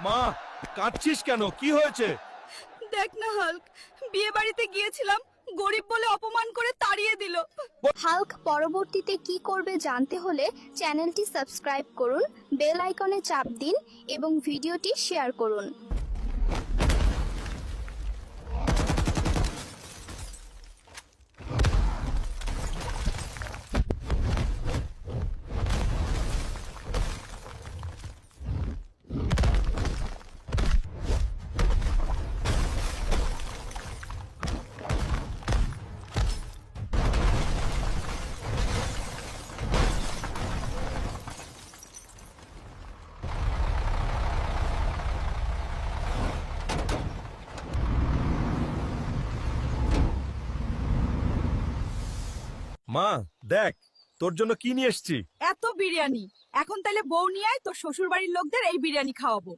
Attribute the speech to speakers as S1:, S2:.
S1: মা, কাঁদছিস কেন? কি হয়েছে?
S2: দেখ না হাল্ক, বিয়ে বাড়িতে গিয়েছিলাম, গরিব বলে অপমান করে তাড়িয়ে দিল।
S3: হাল্ক পরবর্তীতে কি করবে জানতে হলে চ্যানেলটি সাবস্ক্রাইব করুন, বেল আইকনে চাপ দিন এবং ভিডিওটি শেয়ার করুন।
S1: মা, দেখ তোর জন্য কি নিয়ে এসেছি।
S2: এত বিরিয়ানি! এখন তাহলে বউ নিয়ে আয়, তোর শ্বশুর বাড়ির লোকদের এই বিরিয়ানি খাওয়াবো।